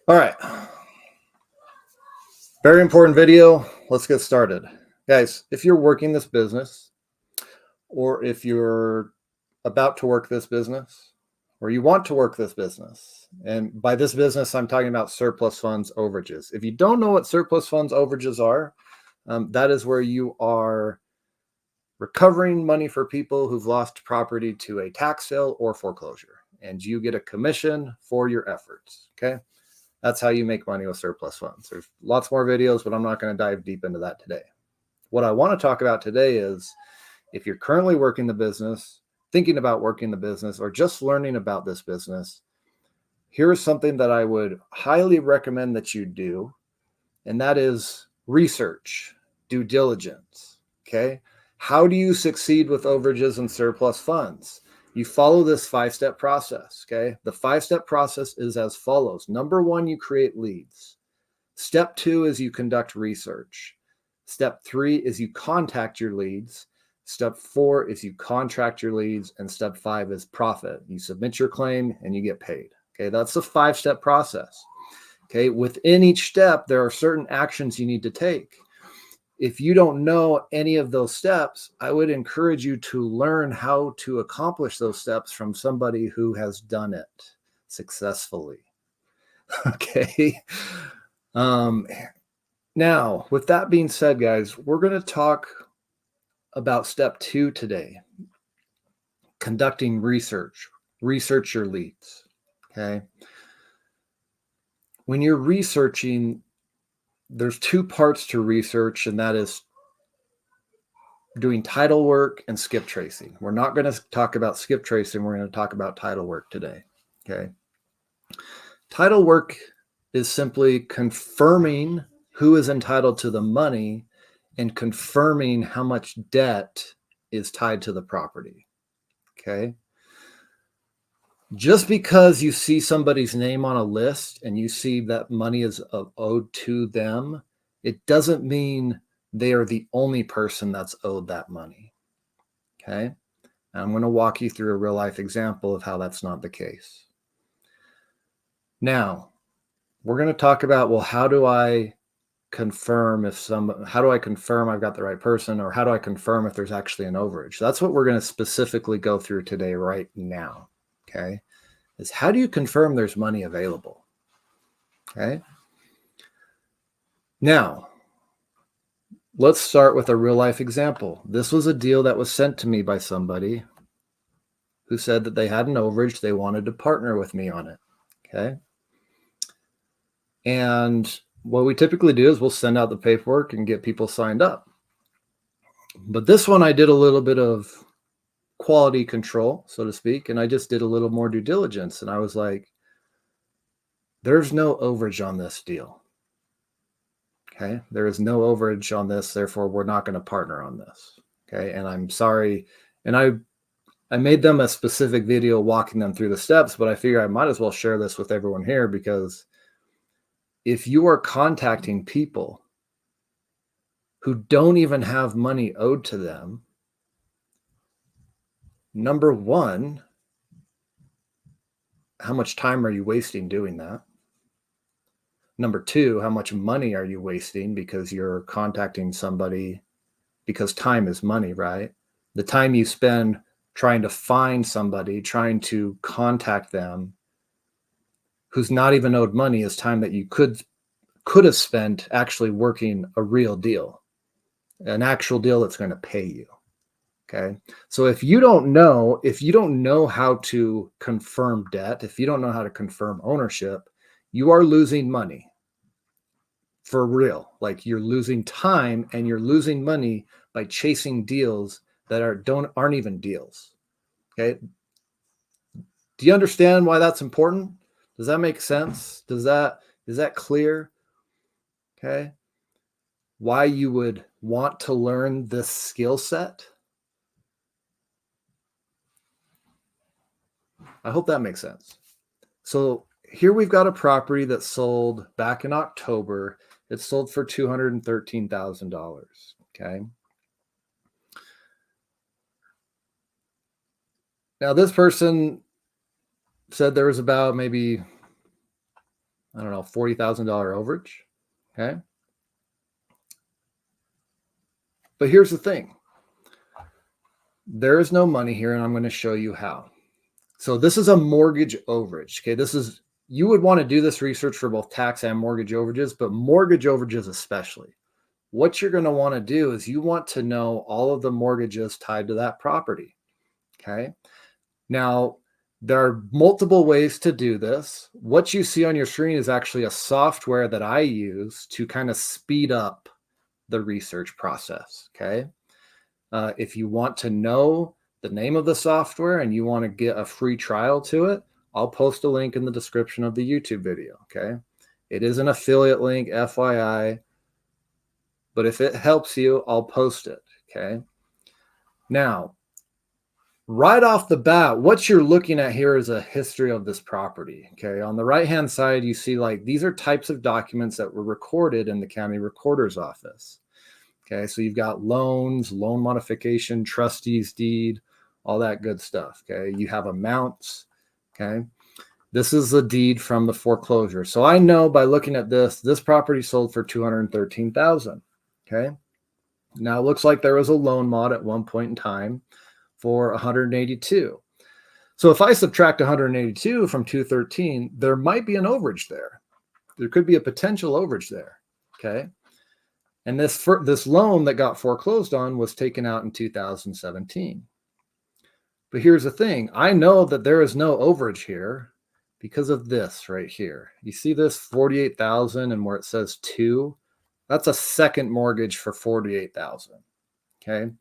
All right. Very important video. Let's get started. Guys, if you're working this business or if you're about to work this business or you want to work this business, and by this business, I'm talking about surplus funds overages. If you don't know what surplus funds overages are, that is where you are recovering money for people who've lost property to a tax sale or foreclosure, and you get a commission for your efforts. Okay. That's how you make money with surplus funds. There's lots more videos, but I'm not going to dive deep into that today. What I want to talk about today is if you're currently working the business, thinking about working the business, or just learning about this business, here's something that I would highly recommend that you do, and that is research, due diligence. Okay. How do you succeed with overages and surplus funds? You follow this 5-step process. Okay. The 5-step process is as follows. Number 1, you create leads. Step 2 is you conduct research. Step 3 is you contact your leads. Step 4 is you contract your leads. And step 5 is profit. You submit your claim and you get paid. Okay. That's the 5-step process. Okay. Within each step, there are certain actions you need to take. If you don't know any of those steps, I would encourage you to learn how to accomplish those steps from somebody who has done it successfully. Okay. Now, with that being said, guys, we're going to talk about step 2 today. Conducting research. Research your leads. Okay. When you're researching, there's 2 parts to research, and that is doing title work and skip tracing. We're not going to talk about skip tracing. We're going to talk about title work today. Okay. Title work is simply confirming who is entitled to the money and confirming how much debt is tied to the property. Okay. Just because you see somebody's name on a list and you see that money is owed to them, it doesn't mean they are the only person that's owed that money. Okay. And I'm going to walk you through a real life example of how that's not the case. Now, we're going to talk about, well, how do I confirm how do I confirm I've got the right person, or how do I confirm if there's actually an overage? That's what we're going to specifically go through today right now. Okay. Is how do you confirm there's money available? Okay. Now, let's start with a real life example. This was a deal that was sent to me by somebody who said that they had an overage. They wanted to partner with me on it. Okay. And what we typically do is we'll send out the paperwork and get people signed up. But this one, I did a little bit of quality control, so to speak, and I just did a little more due diligence. And I was like, there's no overage on this deal. Okay. There is no overage on this. Therefore, we're not going to partner on this. Okay. And I'm sorry. And I made them a specific video walking them through the steps, but I figure I might as well share this with everyone here, because if you are contacting people who don't even have money owed to them, number 1, how much time are you wasting doing that? Number 2, how much money are you wasting because you're contacting somebody, because time is money, right? The time you spend trying to find somebody, trying to contact them who's not even owed money is time that you could have spent actually working a real deal, an actual deal that's going to pay you. Okay. So if you don't know how to confirm debt, if you don't know how to confirm ownership, you are losing money for real. Like, you're losing time and you're losing money by chasing deals that aren't even deals. Okay. Do you understand why that's important? Does that make sense? Is that clear? Okay. Why you would want to learn this skill set? I hope that makes sense. So here we've got a property that sold back in October. It sold for $213,000. Okay. Now this person said there was about maybe I don't know, $40,000 overage. Okay. But here's the thing. There is no money here, and I'm going to show you how. So this is a mortgage overage. Okay. You would want to do this research for both tax and mortgage overages, but mortgage overages especially. What you're going to want to do is you want to know all of the mortgages tied to that property. Okay. Now, there are multiple ways to do this. What you see on your screen is actually a software that I use to kind of speed up the research process. Okay. If you want to know the name of the software and you want to get a free trial to it, I'll post a link in the description of the YouTube video. Okay. It is an affiliate link, FYI, but if it helps you, I'll post it. Okay. Now, right off the bat, what you're looking at here is a history of this property. Okay. On the right-hand side, you see like these are types of documents that were recorded in the county recorder's office. Okay. So you've got loans, loan modification, trustee's deed, all that good stuff. Okay. You have amounts. Okay. This is the deed from the foreclosure. So I know by looking at this property sold for $213,000. Okay. Now it looks like there was a loan mod at one point in time for 182. So if I subtract 182 from 213, there might be an overage there. There could be a potential overage there. Okay. And this loan that got foreclosed on was taken out in 2017. But here's the thing. I know that there is no overage here because of this right here. You see this 48,000 and where it says 2, that's a second mortgage for 48,000. Okay.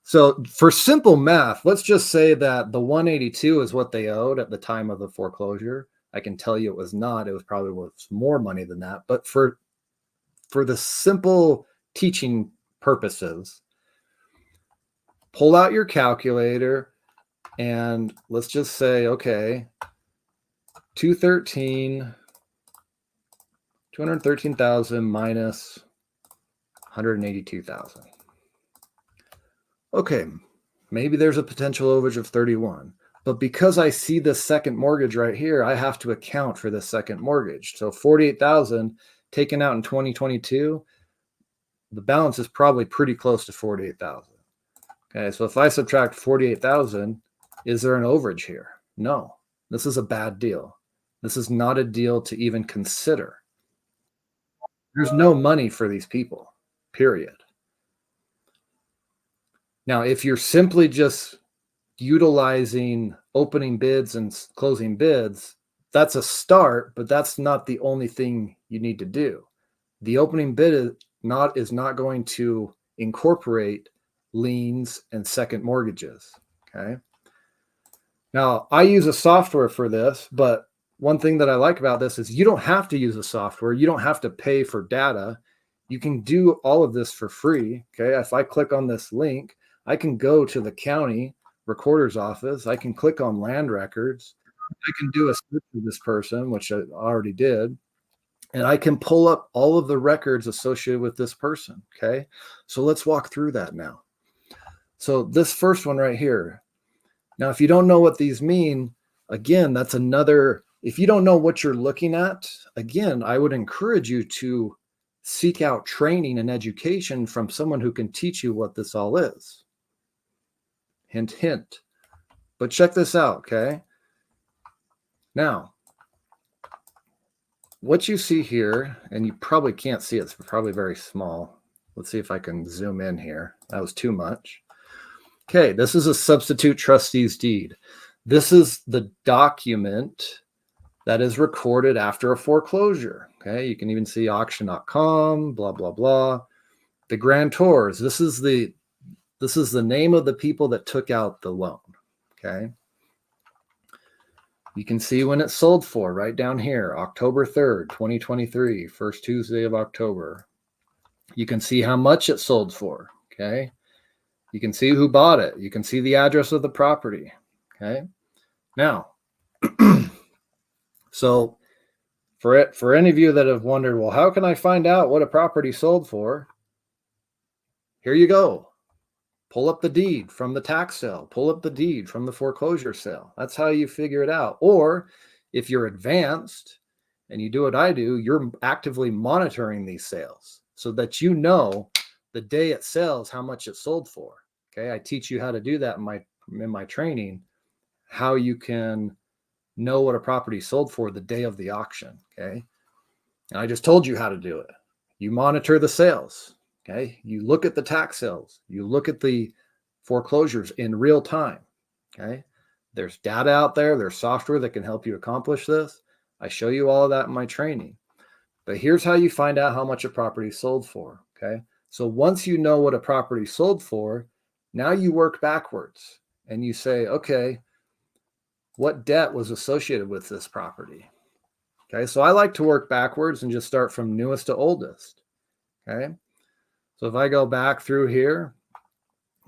So for simple math, let's just say that the 182 is what they owed at the time of the foreclosure. I can tell you it was not. It was probably worth more money than that. But for the simple teaching purposes, pull out your calculator and let's just say, okay, 213,000 minus 182,000. Okay, maybe there's a potential overage of 31, but because I see this second mortgage right here, I have to account for the second mortgage. So 48,000 taken out in 2022, the balance is probably pretty close to 48,000. Okay, so if I subtract 48,000, is there an overage here? No, this is a bad deal. This is not a deal to even consider. There's no money for these people, period. Now, if you're simply just utilizing opening bids and closing bids, that's a start, but that's not the only thing you need to do. The opening bid is not going to incorporate liens and second mortgages. Okay. Now, I use a software for this, but one thing that I like about this is you don't have to use a software. You don't have to pay for data. You can do all of this for free. Okay. If I click on this link, I can go to the county recorder's office. I can click on land records. I can do a search for this person, which I already did. And I can pull up all of the records associated with this person. Okay. So let's walk through that now. So this first one right here. Now, if you don't know what these mean, again, that's another, if you don't know what you're looking at, again, I would encourage you to seek out training and education from someone who can teach you what this all is. Hint, hint. But check this out, okay? Now, what you see here, and you probably can't see it, it's probably very small. Let's see if I can zoom in here. That was too much. Okay, this is a substitute trustee's deed. This is the document that is recorded after a foreclosure. Okay, you can even see auction.com, blah, blah, blah. The grantors, this is the name of the people that took out the loan. Okay. You can see when it sold for right down here, October 3rd, 2023, first Tuesday of October. You can see how much it sold for. Okay. You can see who bought it. You can see the address of the property. Okay. Now, so for any of you that have wondered, well, how can I find out what a property sold for? Here you go. Pull up the deed from the tax sale. Pull up the deed from the foreclosure sale. That's how you figure it out. Or if you're advanced and you do what I do, you're actively monitoring these sales so that you know the day it sells, how much it sold for. Okay. I teach you how to do that in my training, how you can know what a property sold for the day of the auction. Okay. And I just told you how to do it. You monitor the sales. Okay. You look at the tax sales. You look at the foreclosures in real time. Okay. There's data out there. There's software that can help you accomplish this. I show you all of that in my training. But here's how you find out how much a property sold for. Okay. So once you know what a property sold for, now you work backwards and you say, okay, what debt was associated with this property? Okay. So I like to work backwards and just start from newest to oldest. Okay. So if I go back through here,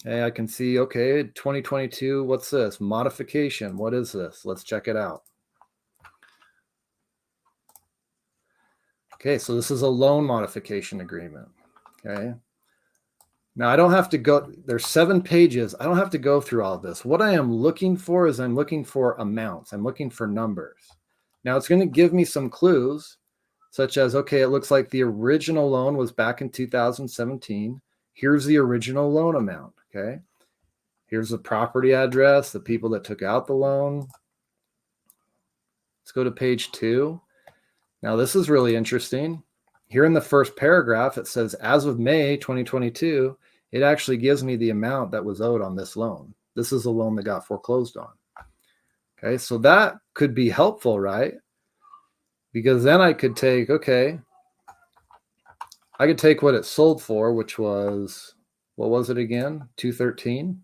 okay, I can see, okay, 2022, what's this? Modification. What is this? Let's check it out. Okay, so this is a loan modification agreement. Okay. Now I don't have to go, there's 7 pages. I don't have to go through all of this. What I am looking for is I'm looking for amounts. I'm looking for numbers. Now it's going to give me some clues, such as, okay, it looks like the original loan was back in 2017. Here's the original loan amount. Okay. Here's the property address, the people that took out the loan. Let's go to page 2. Now, this is really interesting. Here in the first paragraph, it says, as of May 2022, it actually gives me the amount that was owed on this loan. This is a loan that got foreclosed on. Okay, so that could be helpful, right? Because then I could take, okay, I could take what it sold for, which was, what was it again? 213.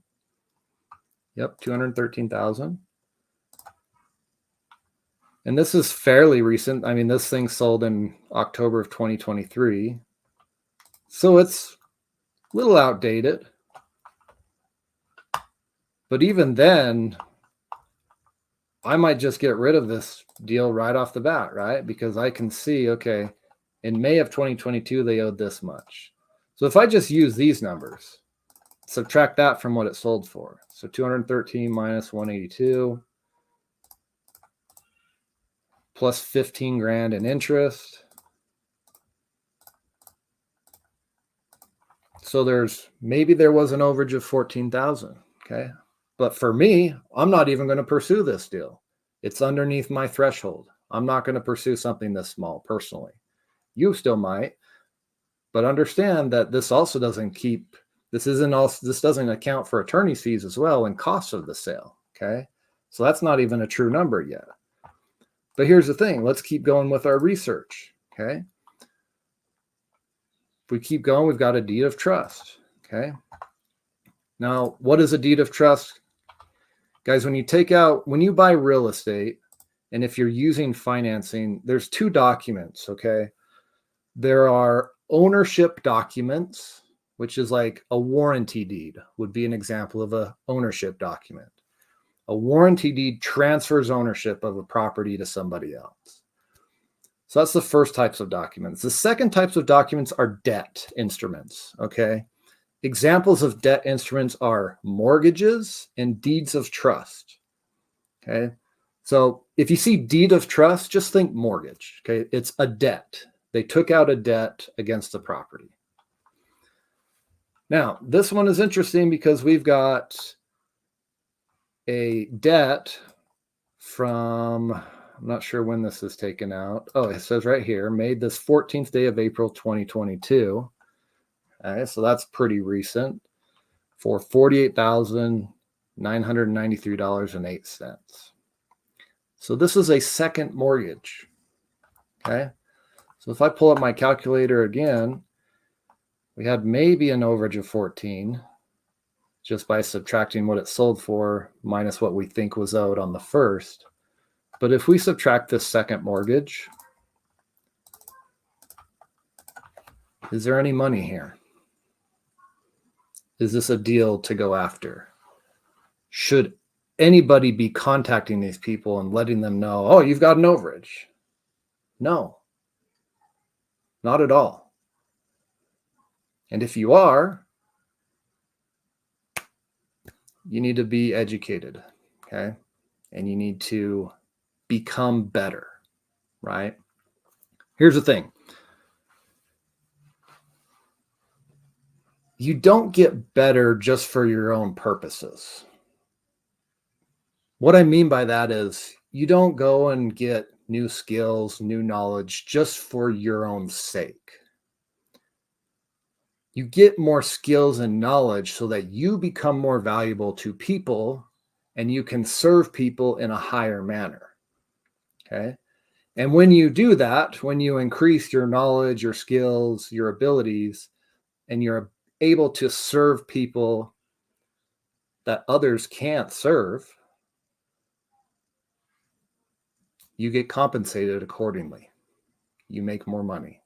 Yep, 213,000. And this is fairly recent. I mean, this thing sold in October of 2023. So it's a little outdated. But even then, I might just get rid of this deal right off the bat, right? Because I can see, okay, in May of 2022, they owed this much. So if I just use these numbers, subtract that from what it sold for. So 213 minus 182. Plus 15 grand in interest. So maybe there was an overage of 14,000. Okay. But for me, I'm not even going to pursue this deal. It's underneath my threshold. I'm not going to pursue something this small personally. You still might, but understand that this also doesn't this doesn't account for attorney's fees as well and costs of the sale. Okay. So that's not even a true number yet. But here's the thing. Let's keep going with our research. Okay. If we keep going, we've got a deed of trust. Okay. Now, what is a deed of trust? Guys, when you buy real estate, and if you're using financing, there's 2 documents. Okay. There are ownership documents, which is like a warranty deed, would be an example of an ownership document. A warranty deed transfers ownership of a property to somebody else. So that's the first types of documents. The second types of documents are debt instruments, okay? Examples of debt instruments are mortgages and deeds of trust, okay? So if you see deed of trust, just think mortgage, okay? It's a debt. They took out a debt against the property. Now, this one is interesting because we've got a debt from, I'm not sure when this is taken out. Oh, it says right here, made this 14th day of April, 2022. Okay, so that's pretty recent for $48,993.08. So this is a second mortgage. Okay. So if I pull up my calculator again, we had maybe an overage of 14 just by subtracting what it sold for minus what we think was owed on the first. But if we subtract this second mortgage, is there any money here? Is this a deal to go after? Should anybody be contacting these people and letting them know, oh, you've got an overage? No, not at all. And if you are, you need to be educated, okay? And you need to become better, right? Here's the thing. You don't get better just for your own purposes. What I mean by that is you don't go and get new skills, new knowledge just for your own sake. You get more skills and knowledge so that you become more valuable to people and you can serve people in a higher manner. Okay. And when you do that, when you increase your knowledge, your skills, your abilities, and you're able to serve people that others can't serve, you get compensated accordingly. You make more money.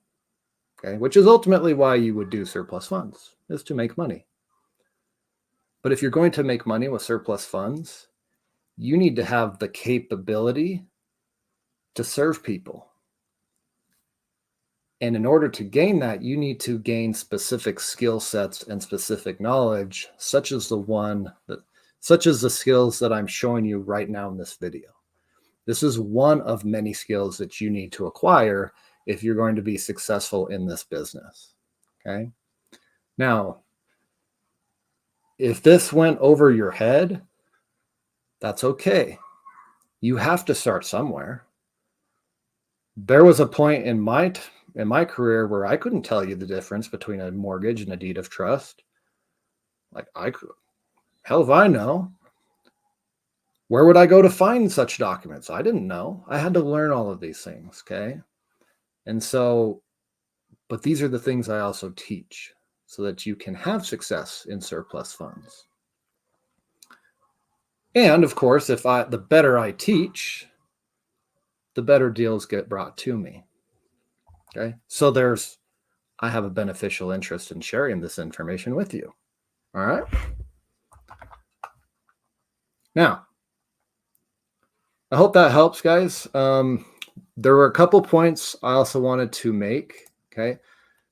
Okay, which is ultimately why you would do surplus funds, is to make money. But if you're going to make money with surplus funds, you need to have the capability to serve people. And in order to gain that, you need to gain specific skill sets and specific knowledge, such as the skills that I'm showing you right now in this video. This is one of many skills that you need to acquire if you're going to be successful in this business. Okay. Now, if this went over your head, that's okay. You have to start somewhere. There was a point in my career where I couldn't tell you the difference between a mortgage and a deed of trust. Like, hell if I know. Where would I go to find such documents? I didn't know. I had to learn all of these things, okay? And so, but these are the things I also teach so that you can have success in surplus funds. And of course, the better I teach, the better deals get brought to me. Okay. So I have a beneficial interest in sharing this information with you. All right. Now, I hope that helps, guys. There were a couple points I also wanted to make. Okay.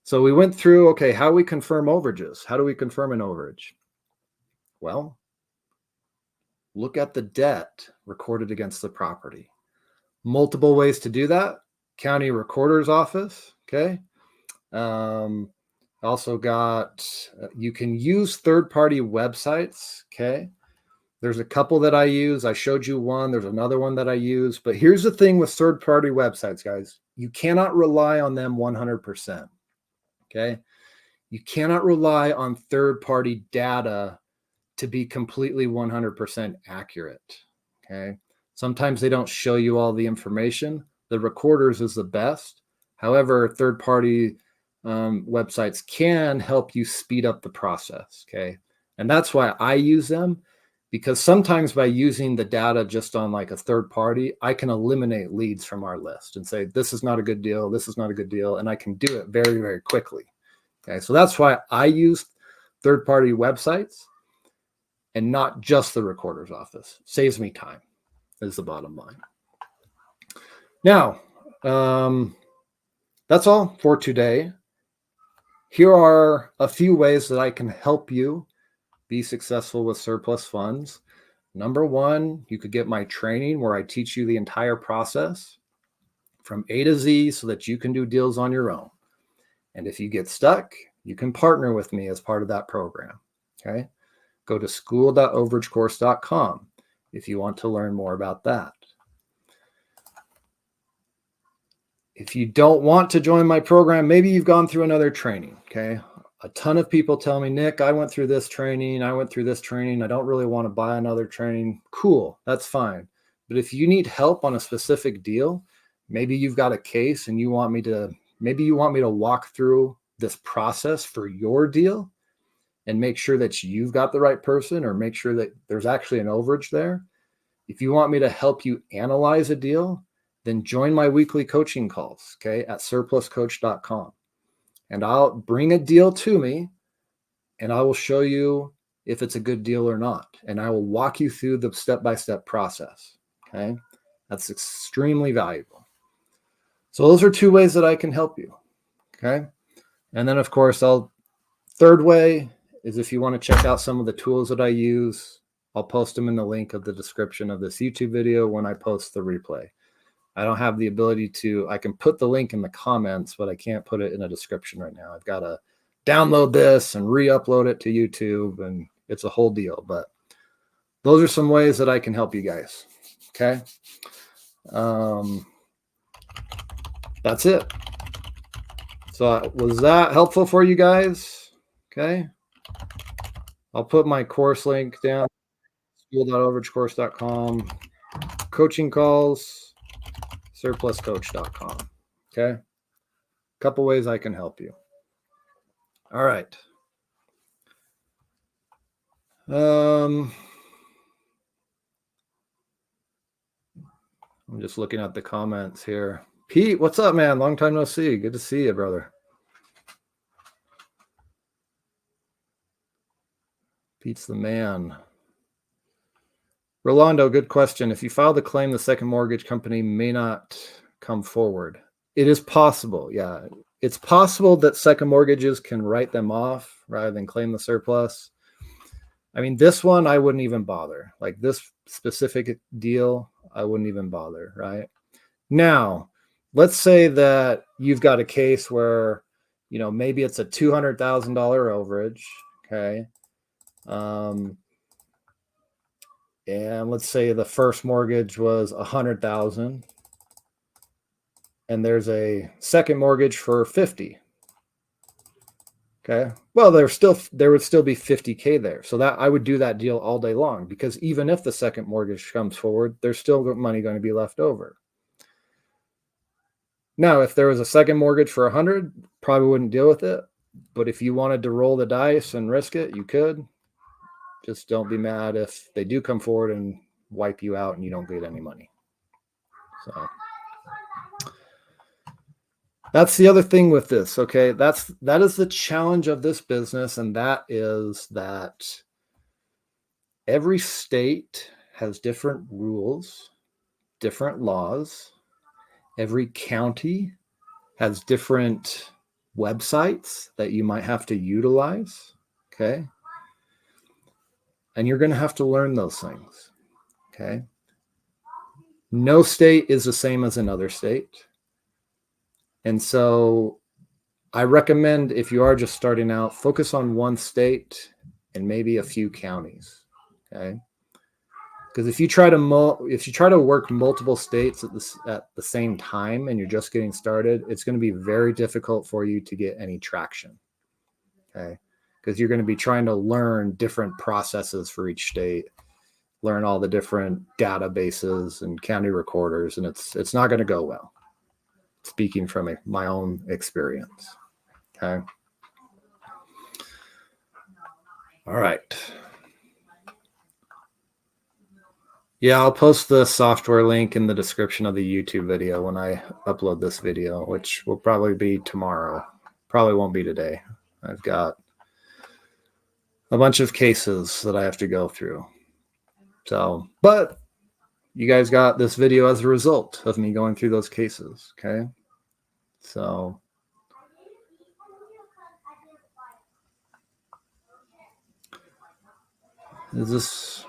So we went through, okay, how we confirm overages. How do we confirm an overage? Well, look at the debt recorded against the property. Multiple ways to do that. County recorder's office. Okay. Also got, you can use third-party websites. Okay. There's a couple that I use. I showed you one. There's another one that I use. But here's the thing with third-party websites, guys. You cannot rely on them 100%. Okay. You cannot rely on third-party data to be completely 100% accurate. Okay. Sometimes they don't show you all the information. The recorders is the best. However, third-party websites can help you speed up the process. Okay. And that's why I use them, because sometimes by using the data just on like a third party, I can eliminate leads from our list and say, this is not a good deal. This is not a good deal. And I can do it very, very quickly. Okay. So that's why I use third-party websites and not just the recorder's office. Saves me time, is the bottom line. Now, that's all for today. Here are a few ways that I can help you be successful with surplus funds. Number one, you could get my training where I teach you the entire process from A to Z so that you can do deals on your own. And if you get stuck, you can partner with me as part of that program. Okay. Go to school.overagecourse.com if you want to learn more about that. If you don't want to join my program, maybe you've gone through another training. Okay. A ton of people tell me, Nick, I went through this training. I went through this training. I don't really want to buy another training. Cool. That's fine. But if you need help on a specific deal, maybe you've got a case and you want me to walk through this process for your deal and make sure that you've got the right person, or make sure that there's actually an overage there. If you want me to help you analyze a deal, then join my weekly coaching calls, okay, at surpluscoach.com. And I'll bring a deal to me and I will show you if it's a good deal or not. And I will walk you through the step-by-step process, okay? That's extremely valuable. So those are two ways that I can help you, okay? And then, of course, third way is if you want to check out some of the tools that I use, I'll post them in the link of the description of this YouTube video when I post the replay. I don't have the ability to, I can put the link in the comments, but I can't put it in a description right now. I've got to download this and re-upload it to YouTube, and it's a whole deal. But those are some ways that I can help you guys. Okay. That's it. So was that helpful for you guys? Okay. I'll put my course link down, school.overagecourse.com, coaching calls, surpluscoach.com. Okay. Couple ways I can help you. All right. I'm just looking at the comments here. Pete, what's up, man? Long time no see. Good to see you, brother. Pete's the man. Rolando, good question. If you file the claim, the second mortgage company may not come forward. It is possible. Yeah. It's possible that second mortgages can write them off rather than claim the surplus. I mean, this one, I wouldn't even bother. Like this specific deal, I wouldn't even bother, right? Now, let's say that you've got a case where, maybe it's a $200,000 overage, okay? And let's say the first mortgage was $100,000, and there's a second mortgage for 50. Okay. Well, there would still be 50K there. So that I would do that deal all day long, because even if the second mortgage comes forward, there's still money going to be left over. Now, if there was a second mortgage for 100, probably wouldn't deal with it. But if you wanted to roll the dice and risk it, you could. Just don't be mad if they do come forward and wipe you out and you don't get any money. So that's the other thing with this. Okay. That is the challenge of this business. And that is that every state has different rules, different laws. Every county has different websites that you might have to utilize. Okay. And you're going to have to learn those things. Okay. No state is the same as another state. And so I recommend, if you are just starting out, focus on one state and maybe a few counties. Okay. Because if you try to work multiple states at the same time and you're just getting started, it's going to be very difficult for you to get any traction. Okay. Because you're going to be trying to learn different processes for each state, learn all the different databases and county recorders, and it's not going to go well. Speaking from my own experience. Okay. All right. Yeah, I'll post the software link in the description of the YouTube video when I upload this video, which will probably be tomorrow. Probably won't be today. I've got a bunch of cases that I have to go through. So, but you guys got this video as a result of me going through those cases. Okay. So is this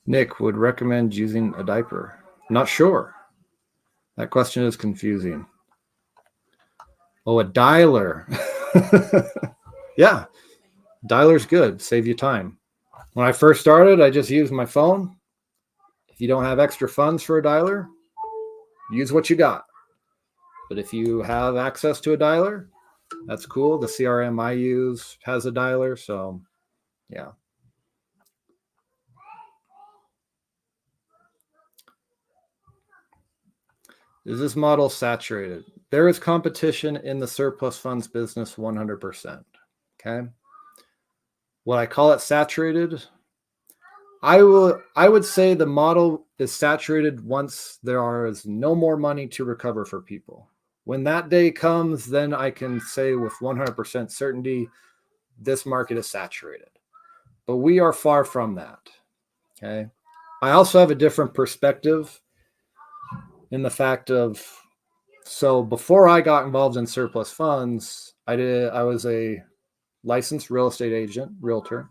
Nick would recommend using a diaper? Not sure. That question is confusing. Oh, a dialer. Yeah. Dialer's good. Save you time. When I first started, I just used my phone. If you don't have extra funds for a dialer, use what you got. But if you have access to a dialer, that's cool. The CRM I use has a dialer. So, yeah. Is this model saturated? There is competition in the surplus funds business 100%. Okay. What I call it saturated, I would say the model is saturated once there is no more money to recover for people. When that day comes, then I can say with 100% certainty, this market is saturated. But we are far from that. Okay. I also have a different perspective in the fact of, so before I got involved in surplus funds, I was a licensed real estate agent, realtor.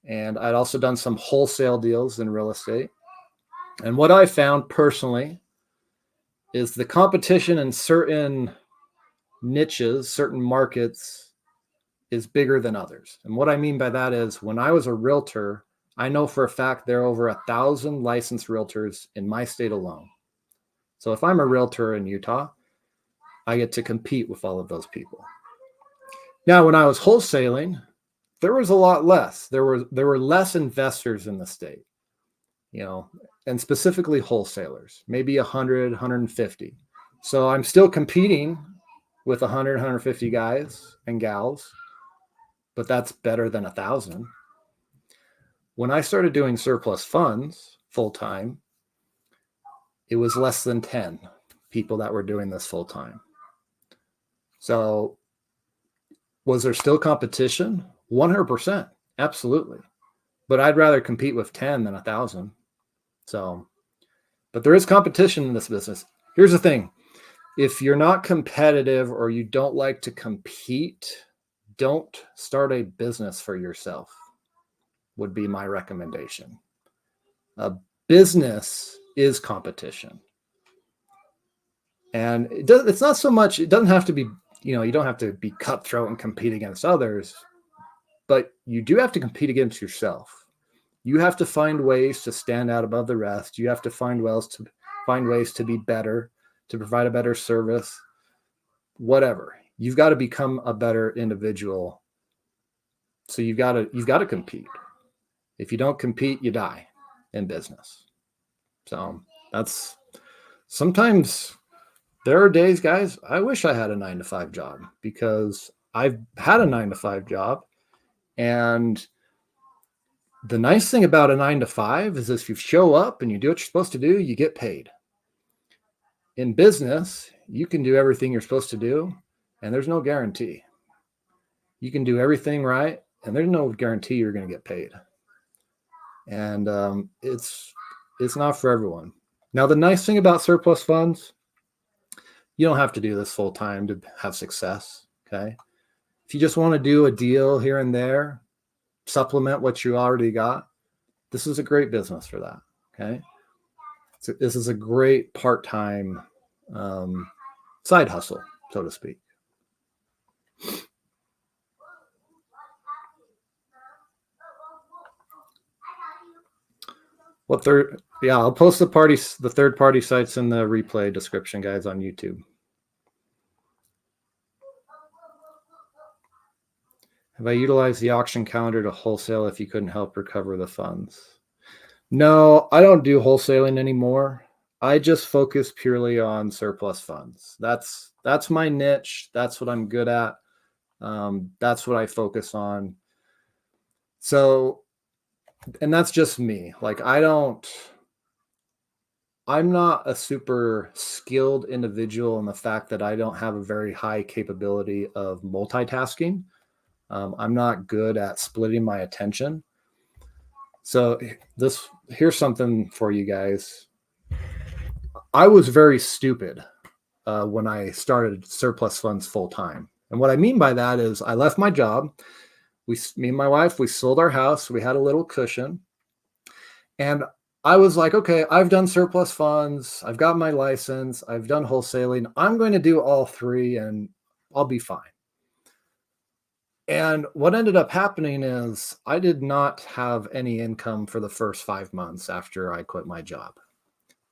And I'd also done some wholesale deals in real estate. And what I found personally is the competition in certain niches, certain markets is bigger than others. And what I mean by that is when I was a realtor, I know for a fact there are over 1,000 licensed realtors in my state alone. So if I'm a realtor in Utah, I get to compete with all of those people. Now, when I was wholesaling, there was a lot less. There were less investors in the state, and specifically wholesalers, maybe 100, 150. So I'm still competing with 100, 150 guys and gals, but that's better than 1,000. When I started doing surplus funds full time, it was less than 10 people that were doing this full time. So was there still competition? 100%, absolutely. But I'd rather compete with 10 than 1,000. So, but there is competition in this business. Here's the thing. If you're not competitive or you don't like to compete, don't start a business for yourself, would be my recommendation. A business is competition. And it's not so much, it doesn't have to be, you don't have to be cutthroat and compete against others, but you do have to compete against yourself. You have to find ways to stand out above the rest. You have to find ways to be better, to provide a better service, whatever. You've got to become a better individual. So you've got to compete. If you don't compete, you die in business. So that's sometimes there are days, guys, I wish I had a 9-to-5 job because I've had a 9-to-5 job. And the nice thing about a 9-to-5 is if you show up and you do what you're supposed to do, you get paid. In business, you can do everything you're supposed to do, and there's no guarantee. You can do everything right, and there's no guarantee you're going to get paid. And it's not for everyone. Now, the nice thing about surplus funds, you don't have to do this full time to have success. Okay. If you just want to do a deal here and there, supplement what you already got, this is a great business for that. Okay. So this is a great part-time side hustle, so to speak. I'll post the third-party sites in the replay description, guys, on YouTube. Have I utilized the auction calendar to wholesale if you couldn't help recover the funds? No, I don't do wholesaling anymore. I just focus purely on surplus funds. That's my niche. That's what I'm good at. That's what I focus on. So, and that's just me. Like I'm not a super skilled individual in the fact that I don't have a very high capability of multitasking. I'm not good at splitting my attention. So here's something for you guys. I was very stupid when I started surplus funds full time. And what I mean by that is I left my job. Me and my wife, we sold our house. We had a little cushion. And I was like, okay, I've done surplus funds. I've got my license. I've done wholesaling. I'm going to do all three and I'll be fine. And what ended up happening is I did not have any income for the first 5 months after I quit my job.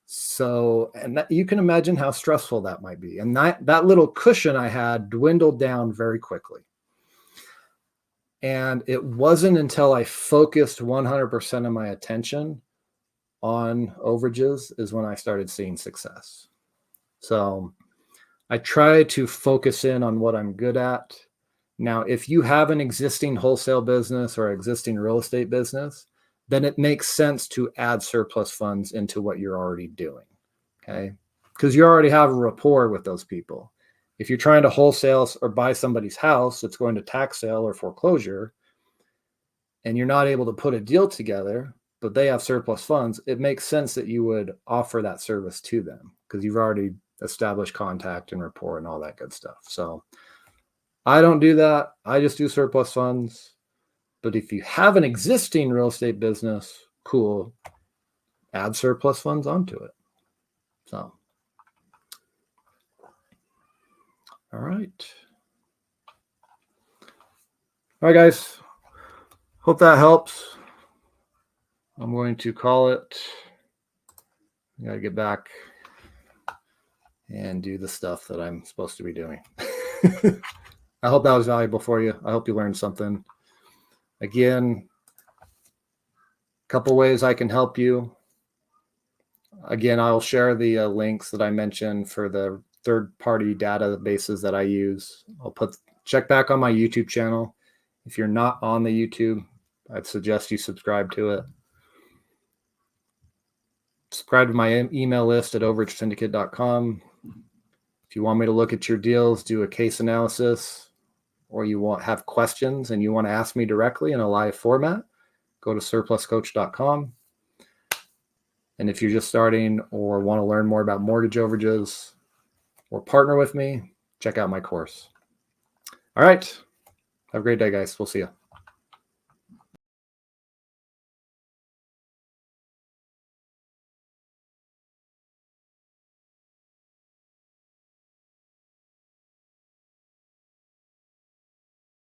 So, and you can imagine how stressful that might be. And that little cushion I had dwindled down very quickly. And it wasn't until I focused 100% of my attention on overages is when I started seeing success. So I try to focus in on what I'm good at. Now, if you have an existing wholesale business or existing real estate business, then it makes sense to add surplus funds into what you're already doing, okay? Because you already have a rapport with those people. If you're trying to wholesale or buy somebody's house that's going to tax sale or foreclosure, and you're not able to put a deal together, but they have surplus funds, it makes sense that you would offer that service to them because you've already established contact and rapport and all that good stuff. So I don't do that. I just do surplus funds. But if you have an existing real estate business, cool, add surplus funds onto it. So All right. All right, guys. Hope that helps. I'm going to call it. I got to get back and do the stuff that I'm supposed to be doing. I hope that was valuable for you. I hope you learned something. Again, a couple ways I can help you. Again, I'll share the links that I mentioned for the third-party databases that I use. I'll check back on my YouTube channel. If you're not on the YouTube, I'd suggest you subscribe to it. Subscribe to my email list at overagesyndicate.com. If you want me to look at your deals, do a case analysis, or you have questions and you want to ask me directly in a live format, go to surpluscoach.com. And if you're just starting or want to learn more about mortgage overages or partner with me, check out my course. All right. Have a great day, guys. We'll see you.